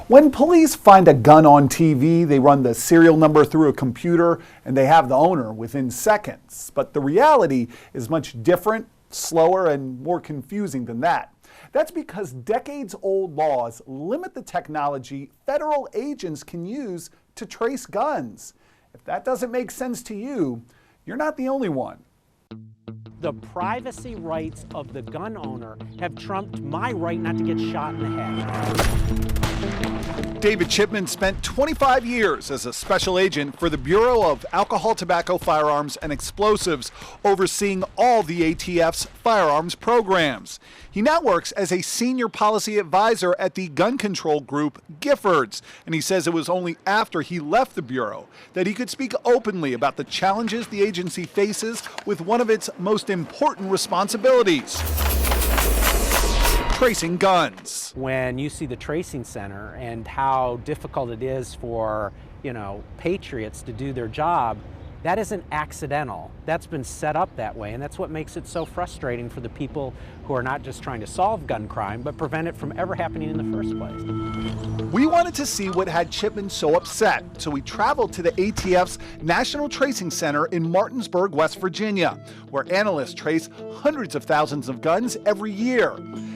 When police find a gun on TV, they run the serial number through a computer and they have the owner within seconds. But the reality is much different, slower, and more confusing than that. That's because decades-old laws limit the technology federal agents can use to trace guns. If that doesn't make sense to you, you're not the only one. The privacy rights of the gun owner have trumped my right not to get shot in the head. David Chipman spent 25 years as a special agent for the Bureau of Alcohol, Tobacco, Firearms, and Explosives, overseeing all the ATF's firearms programs. He now works as a senior policy advisor at the gun control group Giffords, and he says it was only after he left the Bureau that he could speak openly about the challenges the agency faces with one of its most important responsibilities: tracing guns. When you see the tracing center and how difficult it is for, patriots to do their job, that isn't accidental. That's been set up that way, and that's what makes it so frustrating for the people who are not just trying to solve gun crime, but prevent it from ever happening in the first place. We wanted to see what had Chipman so upset, so we traveled to the ATF's National Tracing Center in Martinsburg, West Virginia, where analysts trace hundreds of thousands of guns every year.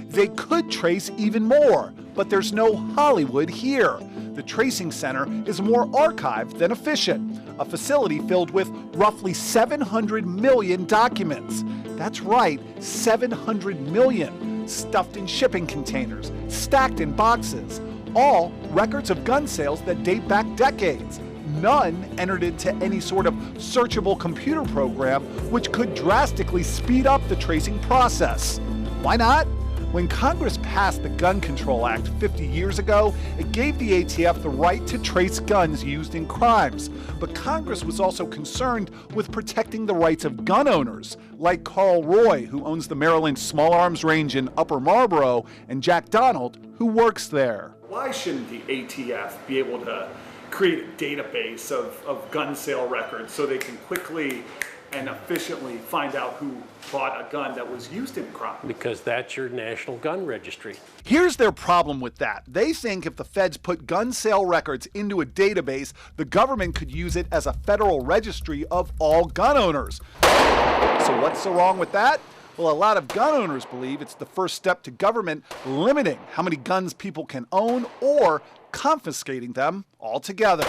They could trace even more, but there's no Hollywood here. The tracing center is more archived than efficient, a facility filled with roughly 700 million documents. That's right, 700 million, stuffed in shipping containers, stacked in boxes, all records of gun sales that date back decades. None entered into any sort of searchable computer program, which could drastically speed up the tracing process. Why not? When Congress passed the Gun Control Act 50 years ago, it gave the ATF the right to trace guns used in crimes. But Congress was also concerned with protecting the rights of gun owners, like Carl Roy, who owns the Maryland Small Arms Range in Upper Marlboro, and Jack Donald, who works there. Why shouldn't the ATF be able to create a database of gun sale records so they can quickly and efficiently find out who bought a gun that was used in crime? Because that's your National Gun Registry. Here's their problem with that. They think if the feds put gun sale records into a database, the government could use it as a federal registry of all gun owners. So what's so wrong with that? Well, a lot of gun owners believe it's the first step to government limiting how many guns people can own or confiscating them altogether.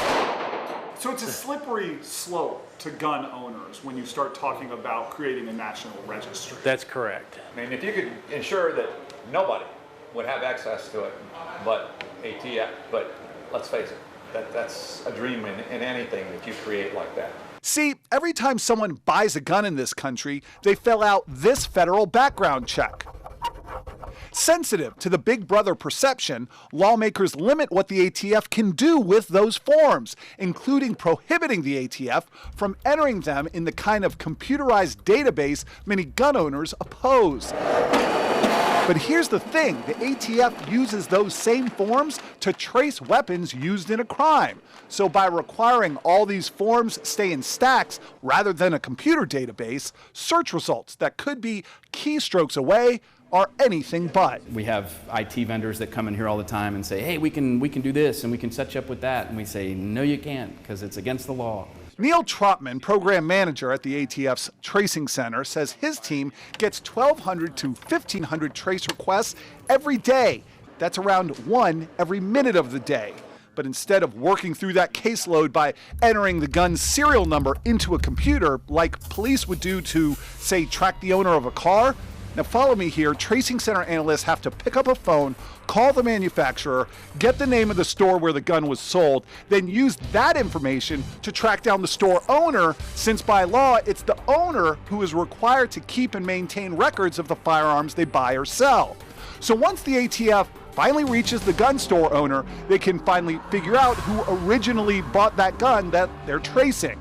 So it's a slippery slope to gun owners when you start talking about creating a national registry. That's correct. I mean, if you could ensure that nobody would have access to it but ATF, but let's face it, that's a dream in anything that you create like that. See, every time someone buys a gun in this country, they fill out this federal background check. Sensitive to the Big Brother perception, lawmakers limit what the ATF can do with those forms, including prohibiting the ATF from entering them in the kind of computerized database many gun owners oppose. But here's the thing, the ATF uses those same forms to trace weapons used in a crime. So by requiring all these forms stay in stacks rather than a computer database, search results that could be keystrokes away are anything but. We have IT vendors that come in here all the time and say, hey, we can do this and we can set you up with that. And we say, no, you can't, because it's against the law. Neil Trotman, program manager at the ATF's Tracing Center, says his team gets 1,200 to 1,500 trace requests every day. That's around one every minute of the day. But instead of working through that caseload by entering the gun's serial number into a computer like police would do to, say, track the owner of a car, now follow me here, Tracing Center analysts have to pick up a phone, call the manufacturer, get the name of the store where the gun was sold, then use that information to track down the store owner, since by law it's the owner who is required to keep and maintain records of the firearms they buy or sell. So once the ATF finally reaches the gun store owner, they can finally figure out who originally bought that gun that they're tracing.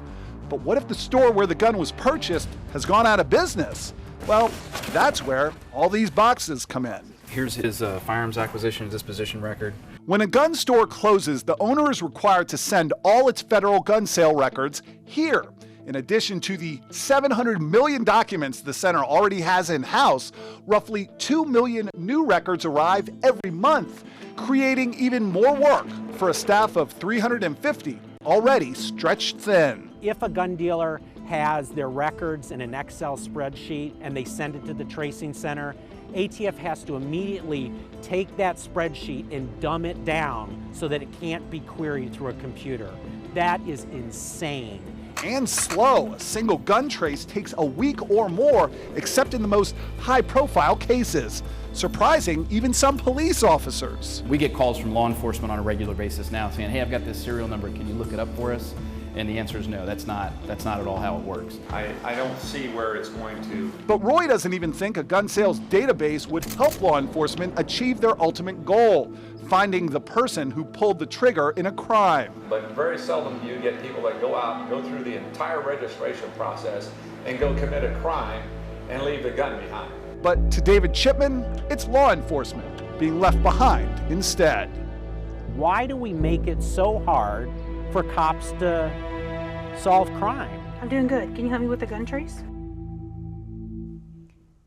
But what if the store where the gun was purchased has gone out of business? Well, that's where all these boxes come in. Here's his firearms acquisition and disposition record. When a gun store closes, the owner is required to send all its federal gun sale records here. In addition to the 700 million documents the center already has in-house, roughly 2 million new records arrive every month, creating even more work for a staff of 350 already stretched thin. If a gun dealer has their records in an Excel spreadsheet and they send it to the tracing center, ATF has to immediately take that spreadsheet and dumb it down so that it can't be queried through a computer. That is insane. And slow. A single gun trace takes a week or more, except in the most high-profile cases, surprising even some police officers. We get calls from law enforcement on a regular basis now saying, hey, I've got this serial number, can you look it up for us? And the answer is no, that's not at all how it works. I don't see where it's going to. But Roy doesn't even think a gun sales database would help law enforcement achieve their ultimate goal, finding the person who pulled the trigger in a crime. But very seldom do you get people that go out and go through the entire registration process and go commit a crime and leave the gun behind. But to David Chipman, it's law enforcement being left behind instead. Why do we make it so hard for cops to solve crime? I'm doing good. Can you help me with the gun trace?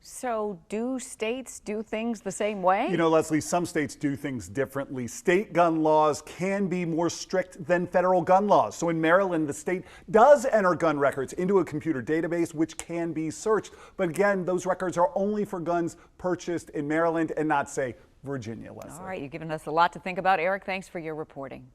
So do states do things the same way? You know, Leslie, some states do things differently. State gun laws can be more strict than federal gun laws. So in Maryland, the state does enter gun records into a computer database, which can be searched. But again, those records are only for guns purchased in Maryland and not, say, Virginia, Leslie. All right, you've given us a lot to think about. Eric, thanks for your reporting.